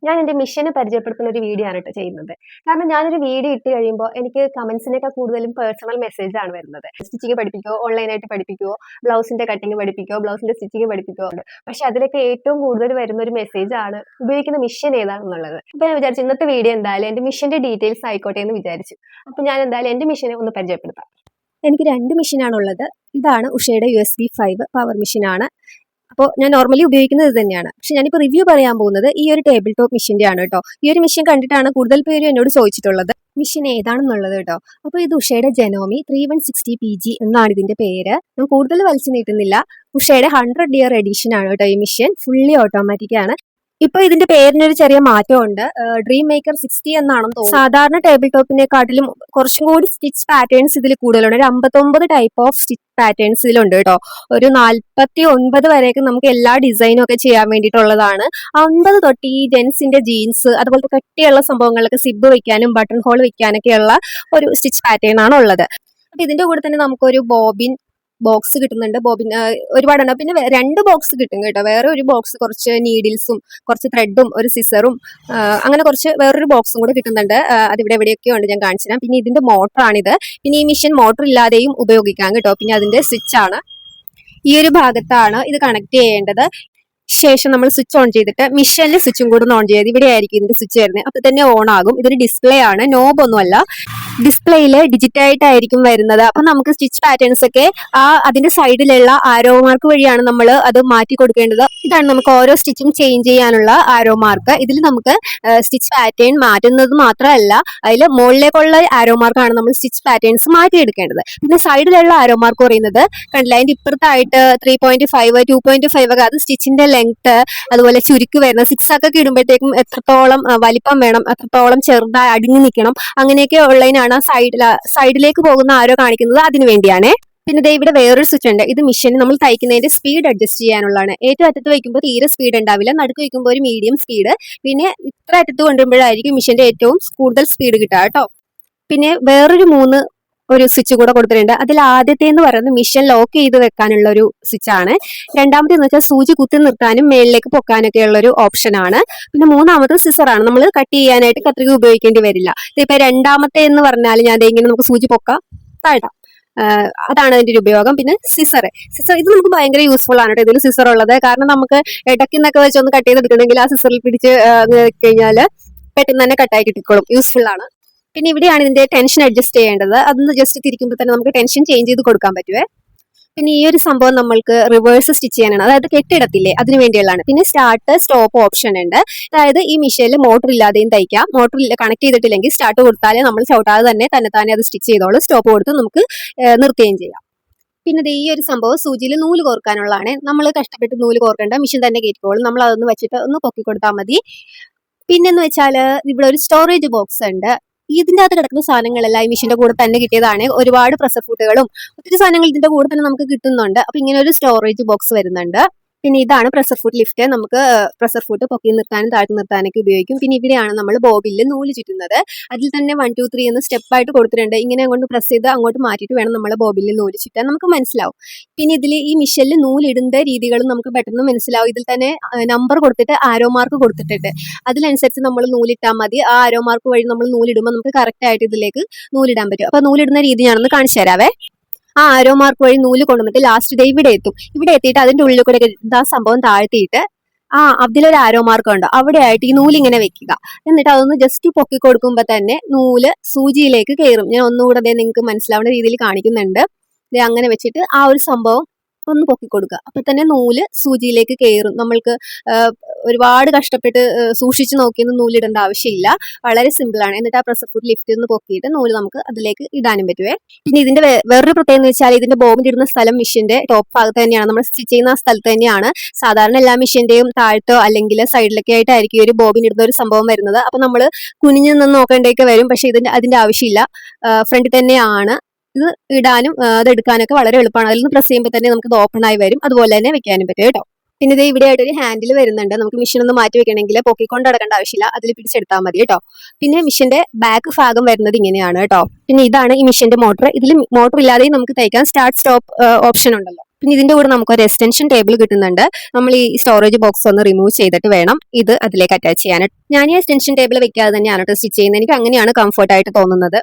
ഞാൻ എൻ്റെ മിഷനെ പരിചയപ്പെടുത്തുന്ന ഒരു വീഡിയോ ആണ് കേട്ടോ ചെയ്യുന്നത്. കാരണം ഞാനൊരു വീഡിയോ ഇട്ട് കഴിയുമ്പോൾ എനിക്ക് കമന്റ്സിനേക്കാൾ കൂടുതലും പേഴ്സണൽ മെസ്സേജ് ആണ് വരുന്നത്. സ്റ്റിച്ചിങ് പഠിപ്പിക്കുവോ, ഓൺലൈനായിട്ട് പഠിപ്പിക്കുവോ, ബ്ലൗസിന്റെ കട്ടിങ് പഠിപ്പിക്കുവോ, ബ്ലൗസിന്റെ സ്റ്റിച്ചിങ് പഠിപ്പിക്കുവോ ഉണ്ട്. പക്ഷെ അതിലൊക്കെ ഏറ്റവും കൂടുതൽ വരുന്ന ഒരു മെസ്സേജ് ആണ് ഉപയോഗിക്കുന്ന മിഷൻ ഏതാണെന്നുള്ളത്. അപ്പൊ ഞാൻ വിചാരിച്ചു ഇന്നത്തെ വീഡിയോ എന്തായാലും എൻ്റെ മിഷന്റെ ഡീറ്റെയിൽസ് ആയിക്കോട്ടെ എന്ന് വിചാരിച്ചു. അപ്പൊ ഞാൻ എന്തായാലും എൻ്റെ മിഷനെ ഒന്ന് പരിചയപ്പെടുത്താം. എനിക്ക് 2 മെഷീനാണുള്ളത്. ഇതാണ് ഉഷയുടെ USB 5 പവർ മെഷീനാണ്. അപ്പോൾ ഞാൻ നോർമലി ഉപയോഗിക്കുന്നത് ഇത് തന്നെയാണ്. പക്ഷെ ഞാനിപ്പോൾ റിവ്യൂ പറയാൻ പോകുന്നത് ഈ ഒരു ടേബിൾ ടോപ്പ് മെഷീൻ്റെ ആണ് കേട്ടോ. ഈ ഒരു മെഷീൻ കണ്ടിട്ടാണ് കൂടുതൽ പേരും എന്നോട് ചോദിച്ചിട്ടുള്ളത് മെഷീൻ ഏതാണെന്നുള്ളത് കേട്ടോ. അപ്പോൾ ഇത് ഉഷയുടെ ജെനോമി 3160 PG എന്നാണ് ഇതിന്റെ പേര്. ഞാൻ കൂടുതൽ വലിച്ചു നീട്ടുന്നില്ല. ഉഷയുടെ 100 ഇയർ എഡിഷൻ ആണ് കേട്ടോ ഈ മെഷീൻ. ഫുള്ളി ഓട്ടോമാറ്റിക് ആണ്. ഇപ്പൊ ഇതിന്റെ പേരിനൊരു ചെറിയ മാറ്റമുണ്ട്. ഡ്രീം മേക്കർ 60 എന്നാണെന്ന് തോന്നുന്നു. സാധാരണ ടേബിൾ ടോപ്പിനെക്കാട്ടിലും കുറച്ചും കൂടി സ്റ്റിച്ച് പാറ്റേൺസ് ഇതിൽ കൂടുതലുണ്ട്. ഒരു 59 ടൈപ്പ് ഓഫ് സ്റ്റിച്ച് പാറ്റേൺസ് ഇതിലുണ്ട് കേട്ടോ. ഒരു 49 വരെയൊക്കെ നമുക്ക് എല്ലാ ഡിസൈനും ഒക്കെ ചെയ്യാൻ വേണ്ടിയിട്ടുള്ളതാണ്. 50 തൊട്ട് ഈ ജെൻസിന്റെ ജീൻസ് അതുപോലത്തെ കട്ടിയുള്ള സംഭവങ്ങളൊക്കെ സിബ് വെക്കാനും ബട്ടൺ ഹോൾ വെക്കാനൊക്കെയുള്ള ഒരു സ്റ്റിച്ച് പാറ്റേൺ ആണ് ഉള്ളത്. അപ്പൊ ഇതിന്റെ കൂടെ തന്നെ നമുക്കൊരു ബോബിൻ ബോക്സ് കിട്ടുന്നുണ്ട്. ബോബിൻ ഒരുപാടുണ്ട്. പിന്നെ 2 ബോക്സ് കിട്ടും കേട്ടോ. വേറെ ഒരു ബോക്സ് കുറച്ച് നീഡിൽസും കുറച്ച് ത്രെഡും ഒരു സിസറും അങ്ങനെ കുറച്ച് വേറൊരു ബോക്സും കൂടെ കിട്ടുന്നുണ്ട്. അതിവിടെ എവിടെയൊക്കെയോ ഉണ്ട്, ഞാൻ കാണിച്ചു തരാം. പിന്നെ ഇതിന്റെ മോട്ടറാണിത്. പിന്നെ ഈ മെഷീൻ മോട്ടർ ഇല്ലാതെയും ഉപയോഗിക്കാം കേട്ടോ. പിന്നെ അതിന്റെ സ്വിച്ച് ആണ് ഈ ഒരു ഭാഗത്താണ് ഇത് കണക്ട് ചെയ്യേണ്ടത്. ശേഷം നമ്മൾ സ്വിച്ച് ഓൺ ചെയ്തിട്ട് മിഷനിൽ സ്വിച്ചും കൂടെ ഓൺ ചെയ്ത് ഇവിടെ ആയിരിക്കും ഇതിന്റെ സ്വിച്ച് വരുന്നത്. അപ്പൊ തന്നെ ഓൺ ആകും. ഇതൊരു ഡിസ്പ്ലേ ആണ്, നോബ് ഒന്നുമല്ല. ഡിസ്പ്ലേയില് ഡിജിറ്റായിട്ടായിരിക്കും വരുന്നത്. അപ്പൊ നമുക്ക് സ്റ്റിച്ച് പാറ്റേൺസ് ഒക്കെ അതിന്റെ സൈഡിലുള്ള ആരോ മാർക്ക് വഴിയാണ് നമ്മൾ അത് മാറ്റി കൊടുക്കേണ്ടത്. ഇതാണ് നമുക്ക് ഓരോ സ്റ്റിച്ചും ചേഞ്ച് ചെയ്യാനുള്ള ആരോ മാർക്ക്. ഇതിൽ നമുക്ക് സ്റ്റിച്ച് പാറ്റേൺ മാറ്റുന്നത് മാത്രമല്ല, അതിൽ മുകളിലേക്കുള്ള ആരോ മാർക്കാണ് നമ്മൾ സ്റ്റിച്ച് പാറ്റേൺസ് മാറ്റിയെടുക്കേണ്ടത്. പിന്നെ സൈഡിലുള്ള ആരോ മാർക്ക് പറയുന്നത് കണ്ടില്ല, അതിന്റെ ഇപ്പുറത്തായിട്ട് 3.5 2.5 ഒക്കെ അത് സ്റ്റിച്ചിന്റെ ലെങ്ത്, അതുപോലെ ചുരുക്ക് വരുന്ന 6 ഒക്കെ ഇടുമ്പോഴത്തേക്കും എത്രത്തോളം വലിപ്പം വേണം, എത്രത്തോളം ചെറുതായി അടുങ്ങി നിൽക്കണം, അങ്ങനെയൊക്കെ ഉള്ളതിനാണ് സൈഡിലേക്ക് പോകുന്ന ആരോ കാണിക്കുന്നത്. അതിനു വേണ്ടിയാണ്. പിന്നെ ഇവിടെ വേറൊരു സ്വിച്ച് ഉണ്ട്. ഇത് മെഷീൻ നമ്മൾ തയ്ക്കുന്നതിന്റെ സ്പീഡ് അഡ്ജസ്റ്റ് ചെയ്യാനുള്ളതാണ്. ഏറ്റവും അറ്റത്ത് വയ്ക്കുമ്പോൾ തീരെ സ്പീഡ് ഉണ്ടാവില്ല, നടുക്ക് വയ്ക്കുമ്പോൾ ഒരു മീഡിയം സ്പീഡ്, പിന്നെ ഇത്ര അറ്റത്ത് കൊണ്ടുവരുമ്പോഴായിരിക്കും മെഷീന്റെ ഏറ്റവും കൂടുതൽ സ്പീഡ് കിട്ടുക കേട്ടോ. പിന്നെ വേറൊരു 3 ഒരു സ്വിച്ച് കൂടെ കൊടുത്തിട്ടുണ്ട്. അതിൽ ആദ്യത്തെ എന്ന് പറയുന്നത് മെഷീൻ ലോക്ക് ചെയ്ത് വെക്കാനുള്ള ഒരു സ്വിച്ച് ആണ്. രണ്ടാമത്തെ എന്ന് വെച്ചാൽ സൂചി കുത്തി നിർത്താനും മേളിലേക്ക് പൊക്കാനൊക്കെ ഉള്ള ഒരു ഓപ്ഷൻ ആണ്. പിന്നെ മൂന്നാമത്തെ സിസർ ആണ്. നമ്മൾ കട്ട് ചെയ്യാനായിട്ട് കത്രിക ഉപയോഗിക്കേണ്ടി വരില്ല. ഇതിപ്പോ രണ്ടാമത്തെ എന്ന് പറഞ്ഞാൽ ഞാൻ ഇങ്ങനെ നമുക്ക് സൂചി പൊക്കാം, താഴ്ത്താം. അതാണ് അതിന്റെ ഒരു ഉപയോഗം. പിന്നെ സിസർ ഇത് നമുക്ക് ഭയങ്കര യൂസ്ഫുൾ ആണ് കേട്ടോ ഇതിൽ സിസർ ഉള്ളത്. കാരണം നമുക്ക് ഇടയ്ക്കുന്നൊക്കെ വെച്ച് ഒന്ന് കട്ട് ചെയ്തെടുക്കണമെങ്കിൽ ആ സിസറിൽ പിടിച്ച് കഴിഞ്ഞാൽ പെട്ടെന്ന് തന്നെ കട്ടായി കിട്ടിക്കോളും. യൂസ്ഫുൾ ആണ്. പിന്നെ ഇവിടെയാണ് ഇതിന്റെ ടെൻഷൻ അഡ്ജസ്റ്റ് ചെയ്യേണ്ടത്. അതൊന്ന് ജസ്റ്റ് തിരിക്കുമ്പോൾ തന്നെ നമുക്ക് ടെൻഷൻ ചേഞ്ച് ചെയ്ത് കൊടുക്കാൻ പറ്റുവേ. പിന്നെ ഈ ഒരു സംഭവം നമ്മൾക്ക് റിവേഴ്സ് സ്റ്റിച്ച് ചെയ്യാനാണ്, അതായത് കെട്ടിടത്തില്ലേ അതിന് വേണ്ടിയുള്ളതാണ്. പിന്നെ സ്റ്റാർട്ട് സ്റ്റോപ്പ് ഓപ്ഷൻ ഉണ്ട്. അതായത് ഈ മെഷീനിൽ മോട്ടർ ഇല്ലാതെയും തയ്ക്കാം. മോട്ടർ കണക്ട് ചെയ്തിട്ടില്ലെങ്കിൽ സ്റ്റാർട്ട് കൊടുത്താലേ നമ്മൾ ചവിട്ടാതെ തന്നെ അത് സ്റ്റിച്ച് ചെയ്തോളൂ. സ്റ്റോപ്പ് കൊടുത്ത് നമുക്ക് നിർത്തുകയും ചെയ്യാം. പിന്നെ ഈ ഒരു സംഭവം സൂചിയിൽ നൂല് കോർക്കാനുള്ളതാണ്. നമ്മൾ കഷ്ടപ്പെട്ട് നൂല് കോർക്കേണ്ട, മെഷീൻ തന്നെ കയറ്റിക്കോളും. നമ്മൾ അതൊന്ന് വെച്ചിട്ട് ഒന്ന് പൊക്കി കൊടുത്താൽ മതി. പിന്നെന്ന് വെച്ചാൽ ഇവിടെ ഒരു സ്റ്റോറേജ് ബോക്സ് ഉണ്ട്. ഇതിന്റെ അകത്ത് കിടക്കുന്ന സാധനങ്ങളെല്ലാം ഈ മെഷീന്റെ കൂടെ തന്നെ കിട്ടിയതാണ്. ഒരുപാട് പ്രഷർ ഫുട്ടുകളും ഒത്തിരി സാധനങ്ങൾ ഇതിന്റെ കൂടെ തന്നെ നമുക്ക് കിട്ടുന്നുണ്ട്. അപ്പൊ ഇങ്ങനെ ഒരു സ്റ്റോറേജ് ബോക്സ് വരുന്നുണ്ട്. പിന്നെ ഇതാണ് പ്രഷർ ഫുട്ട് ലിഫ്റ്റ്. നമുക്ക് പ്രഷർ ഫുട്ട് പൊക്കി നിർത്താനും താഴ്ത്തി നിർത്താനൊക്കെ ഉപയോഗിക്കും. പിന്നെ ഇവിടെയാണ് നമ്മൾ ബോബിൽ നൂല് ചുറ്റുന്നത്. അതിൽ തന്നെ 1 2 3 എന്ന് സ്റ്റെപ്പായിട്ട് കൊടുത്തിട്ടുണ്ട്. ഇങ്ങനെ അങ്ങോട്ട് പ്രസ് ചെയ്ത് അങ്ങോട്ട് മാറ്റിയിട്ട് വേണം നമ്മൾ ബോബിൽ നൂല് ചുറ്റാൻ, നമുക്ക് മനസ്സിലാവും. പിന്നെ ഇതിൽ ഈ മിഷനിൽ നൂലിടുന്ന രീതികളും നമുക്ക് പെട്ടെന്ന് മനസ്സിലാവും. ഇതിൽ തന്നെ നമ്പർ കൊടുത്തിട്ട് ആരോ മാർക്ക് കൊടുത്തിട്ടുണ്ട്. അതിനനുസരിച്ച് നമ്മൾ നൂലിട്ടാൽ മതി. ആ ആരോ മാർക്ക് വഴി നമ്മൾ നൂലിടുമ്പോൾ നമുക്ക് കറക്റ്റ് ആയിട്ട് ഇതിലേക്ക് നൂലിടാൻ പറ്റും. അപ്പൊ നൂലിടുന്ന രീതി ഞാനൊന്ന് കാണിച്ചു തരാവേ. ആ ആരോ മാർക്ക് വഴി നൂല് കൊണ്ടുവന്നിട്ട് ലാസ്റ്റ് ഇവിടെ എത്തും. ഇവിടെ എത്തിയിട്ട് അതിന്റെ ഉള്ളിൽ കൂടെ ആ സംഭവം താഴ്ത്തിയിട്ട് അതിലൊരു ആരോ മാർക്ക് ഉണ്ട്, അവിടെ ആയിട്ട് ഈ നൂല് ഇങ്ങനെ വെക്കുക. എന്നിട്ട് അതൊന്ന് ജസ്റ്റ് പൊക്കി കൊടുക്കുമ്പോൾ തന്നെ നൂല് സൂചിയിലേക്ക് കയറും. ഞാൻ ഒന്നുകൂടെ നിങ്ങൾക്ക് മനസ്സിലാവുന്ന രീതിയിൽ കാണിക്കുന്നുണ്ട്. അങ്ങനെ വെച്ചിട്ട് ആ ഒരു സംഭവം ഒന്ന് പൊക്കി കൊടുക്കുക. അപ്പൊ തന്നെ നൂല് സൂചിയിലേക്ക് കയറും. നമ്മൾക്ക് ഒരുപാട് കഷ്ടപ്പെട്ട് സൂക്ഷിച്ച് നോക്കിയൊന്നും നൂലിടേണ്ട ആവശ്യമില്ല. വളരെ സിമ്പിൾ ആണ്. എന്നിട്ട് ആ പ്രഷർ ഫുട്ട് ലിഫ്റ്റ് ഒന്ന് പൊക്കിയിട്ട് നൂല് നമുക്ക് അതിലേക്ക് ഇടാനും പറ്റുവേ. പിന്നെ ഇതിന്റെ വേറൊരു പ്രത്യേകത എന്ന് വെച്ചാൽ ഇതിന്റെ ബോബിൻ ഇടുന്ന സ്ഥലം മെഷീന്റെ ടോപ്പ് ഭാഗത്ത് തന്നെയാണ്. നമ്മൾ സ്റ്റിച്ച് ചെയ്യുന്ന ആ സ്ഥലത്ത് തന്നെയാണ്. സാധാരണ എല്ലാ മെഷീന്റെയും താഴത്തോ അല്ലെങ്കിൽ സൈഡിലൊക്കെ ആയിട്ടായിരിക്കും ഒരു ബോബിൻ ഇടുന്ന ഒരു സംഭവം വരുന്നത്. അപ്പൊ നമ്മൾ കുനിഞ്ഞു നിന്ന് നോക്കേണ്ടതൊക്കെ വരും. പക്ഷെ അതിന്റെ ആവശ്യമില്ല. ഫ്രണ്ടിൽ തന്നെയാണ്. ഇത് ഇടാനും അത് എടുക്കാനൊക്കെ വളരെ എളുപ്പമാണ്. അതിൽ നിന്ന് പ്രസ് ചെയ്യുമ്പോൾ തന്നെ നമുക്ക് ഇത് ഓപ്പൺ ആയി വരും. അതുപോലെ തന്നെ വെക്കാനും പറ്റും കേട്ടോ. പിന്നെ ഇത് ഇവിടെ ആയിട്ട് ഒരു ഹാൻഡിൽ വരുന്നുണ്ട്. നമുക്ക് മെഷീൻ ഒന്ന് മാറ്റി വെക്കണമെങ്കിൽ പൊക്കിക്കൊണ്ട് നടക്കേണ്ട ആവശ്യമില്ല, അതിൽ പിടിച്ചെടുത്താൽ മതി കേട്ടോ. പിന്നെ മെഷീന്റെ ബാക്ക് ഭാഗം വരുന്നത് ഇങ്ങനെയാണ് കേട്ടോ. പിന്നെ ഇതാണ് ഈ മെഷീന്റെ മോട്ടർ. ഇതിൽ മോട്ടർ ഇല്ലാതെയും നമുക്ക് തയ്ക്കാൻ സ്റ്റാർട്ട് സ്റ്റോപ്പ് ഓപ്ഷൻ ഉണ്ടല്ലോ. പിന്നെ ഇതിന്റെ കൂടെ നമുക്ക് ഒരു എക്സ്റ്റൻഷൻ ടേബിൾ കിട്ടുന്നുണ്ട്. നമ്മൾ ഈ സ്റ്റോറേജ് ബോക്സ് ഒന്ന് റിമൂവ് ചെയ്തിട്ട് വേണം ഇത് അതിലേക്ക് അറ്റാച്ച് ചെയ്യാൻ. ഞാൻ ഈ എക്സ്റ്റൻഷൻ ടേബിൾ വെക്കാതെ തന്നെയാണ് സ്റ്റിച്ച് ചെയ്യുന്നത്. എനിക്ക് അങ്ങനെയാണ് കംഫർട്ട് ആയിട്ട് തോന്നുന്നത്.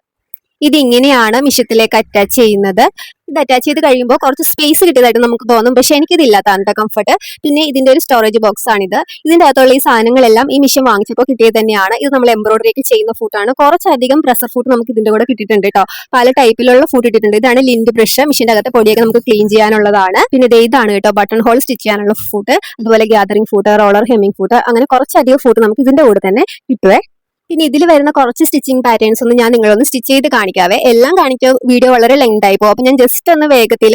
ഇതിങ്ങനെയാണ് മിഷ്യത്തിലേക്ക് അറ്റാച്ച് ചെയ്യുന്നത്. ഇത് അറ്റാച്ച് ചെയ്ത് കഴിയുമ്പോൾ കുറച്ച് സ്പേസ് കിട്ടിയതായിട്ട് നമുക്ക് തോന്നും, പക്ഷെ എനിക്കിതില്ലാത്ത കംഫർട്ട്. പിന്നെ ഇതിന്റെ ഒരു സ്റ്റോറേജ് ബോക്സ് ആണിത്. ഇതിന്റെ അകത്തുള്ള ഈ സാധനങ്ങളെല്ലാം ഈ മിഷ്യൻ വാങ്ങിച്ചപ്പോൾ കിട്ടിയത് തന്നെയാണ്. ഇത് നമ്മൾ എംബ്രോയിഡറി ചെയ്യുന്ന ഫൂട്ടാണ്. കുറച്ചധികം പ്രഷർ ഫൂട്ട് നമുക്ക് ഇതിന്റെ കൂടെ കിട്ടിയിട്ടുണ്ട് കേട്ടോ. പല ടൈപ്പിലുള്ള ഫൂട്ട് ഇട്ടിട്ടുണ്ട്. ഇതാണ് ലിൻഡ് ബ്രഷ്. മിഷ്യന്റെ അകത്തെ പൊടിയൊക്കെ നമുക്ക് ക്ലീൻ ചെയ്യാനുള്ളതാണ്. പിന്നെ ഇതാണ് കേട്ടോ ബട്ടൺ ഹോൾ സ്റ്റിച്ച് ചെയ്യാനുള്ള ഫൂട്ട്, അതുപോലെ gathering foot, roller hemming foot, അങ്ങനെ കുറച്ചധികം ഫൂട്ട് നമുക്ക് ഇതിന്റെ കൂടെ തന്നെ കിട്ടുവേ. പിന്നെ ഇതിൽ വരുന്ന കുറച്ച് സ്റ്റിച്ചിങ് പാറ്റേൺസ് ഒന്ന് ഞാൻ നിങ്ങളൊന്ന് സ്റ്റിച്ച് ചെയ്ത് കാണിക്കാവേ. എല്ലാം കാണിക്കുക വീഡിയോ വളരെ ലെങ്ത് ആയി പോകും. അപ്പൊ ഞാൻ ജസ്റ്റ് ഒന്ന് വേഗത്തിൽ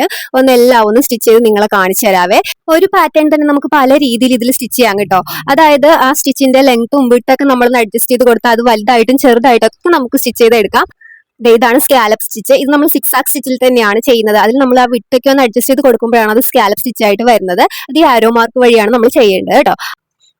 എല്ലാം ഒന്ന് സ്റ്റിച്ച് ചെയ്ത് നിങ്ങളെ കാണിച്ചു തരാവേ. ഒരു പാറ്റേൺ തന്നെ നമുക്ക് പല രീതിയിൽ ഇതിൽ സ്റ്റിച്ച് ചെയ്യാൻ കേട്ടോ. അതായത് ആ സ്റ്റിച്ചിന്റെ ലെങ്ത്തും വിട്ടൊക്കെ നമ്മളൊന്ന് അഡ്ജസ്റ്റ് ചെയ്ത് കൊടുത്താൽ അത് വലുതായിട്ടും ചെറുതായിട്ടും ഒക്കെ നമുക്ക് സ്റ്റിച്ച് ചെയ്തെടുക്കാം. ഇതാണ് സ്കാലപ്പ് സ്റ്റിച്ച്. ഇത് നമ്മൾ 6 ആക്ക് സ്റ്റിച്ചിൽ തന്നെയാണ് ചെയ്യുന്നത്. അതിൽ നമ്മൾ ആ വിട്ടൊക്കെ ഒന്ന് അഡ്ജസ്റ്റ് ചെയ്ത് കൊടുക്കുമ്പോഴാണ് അത് സ്കാലപ്പ് സ്റ്റിച്ച് ആയിട്ട് വരുന്നത്. അത് ഈ ആരോ മാർക്ക് വഴിയാണ് നമ്മൾ ചെയ്യേണ്ടത് കേട്ടോ.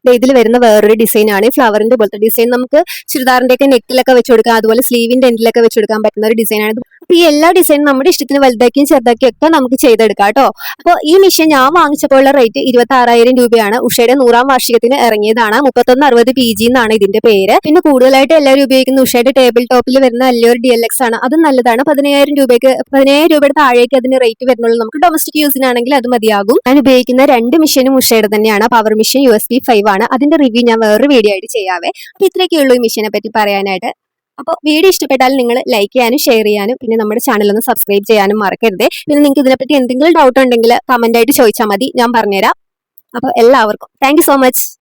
ഇതിൽ വരുന്ന വേറൊരു ഡിസൈൻ ആണ്. ഈ ഫ്ലവറിന്റെ പോലത്തെ ഡിസൈൻ നമുക്ക് ചുരിദാറിന്റെ ഒക്കെ നെക്കിലൊക്കെ വെച്ച് കൊടുക്കാം, അതുപോലെ സ്ലീവിന്റെ എൻഡിലൊക്കെ വെച്ച് കൊടുക്കാൻ പറ്റുന്ന ഒരു ഡിസൈൻ ആണ്. അപ്പൊ ഈ എല്ലാ ഡിസൈനും നമ്മുടെ ഇഷ്ടത്തിന് വലുതാക്കിയും ചെറുതാക്കിയും ഒക്കെ നമുക്ക് ചെയ്തെടുക്കാം കേട്ടോ. അപ്പോൾ ഈ മിഷ്യൻ ഞാൻ വാങ്ങിച്ചപ്പോഴുള്ള റേറ്റ് 26,000 രൂപയാണ്. ഉഷയുടെ 100ാം വാർഷികത്തിന് ഇറങ്ങിയതാണ്. 3160 PG എന്നാണ് ഇതിന്റെ പേര്. പിന്നെ കൂടുതലായിട്ട് എല്ലാവരും ഉപയോഗിക്കുന്ന ഉഷയുടെ ടേബിൾ ടോപ്പിൽ വരുന്ന അല്ലൂർ DLX ആണ്. അതും നല്ലതാണ്. 15,000 രൂപയുടെ താഴേക്ക് അതിന് റേറ്റ് വരുന്നുള്ളൂ. നമുക്ക് ഡൊമസ്റ്റിക് യൂസിനാണെങ്കിൽ അത് മതിയാകും. ഞാൻ ഉപയോഗിക്കുന്ന 2 മിഷ്യനും ഉഷയുടെ തന്നെയാണ്. പവർ മിഷ്യൻ USB 5 ആണ്. അതിന്റെ റിവ്യൂ ഞാൻ വേറൊരു വീഡിയോ ആയിട്ട് ചെയ്യാവേ. അപ്പൊ ഇത്രയൊക്കെയുള്ളൂ ഈ മിഷ്യനെ പറ്റി പറയാനായിട്ട്. അപ്പോൾ വീഡിയോ ഇഷ്ടപ്പെട്ടാൽ നിങ്ങൾ ലൈക്ക് ചെയ്യാനും ഷെയർ ചെയ്യാനും പിന്നെ നമ്മുടെ ചാനൽ ഒന്ന് സബ്സ്ക്രൈബ് ചെയ്യാനും മറക്കരുത്. പിന്നെ നിങ്ങൾക്ക് ഇതിനെപ്പറ്റി എന്തെങ്കിലും ഡൗട്ട് ഉണ്ടെങ്കിൽ കമന്റ് ആയിട്ട് ചോദിച്ചാൽ മതി, ഞാൻ പറഞ്ഞുതരാം. അപ്പോൾ എല്ലാവർക്കും താങ്ക് യു സോ മച്ച്.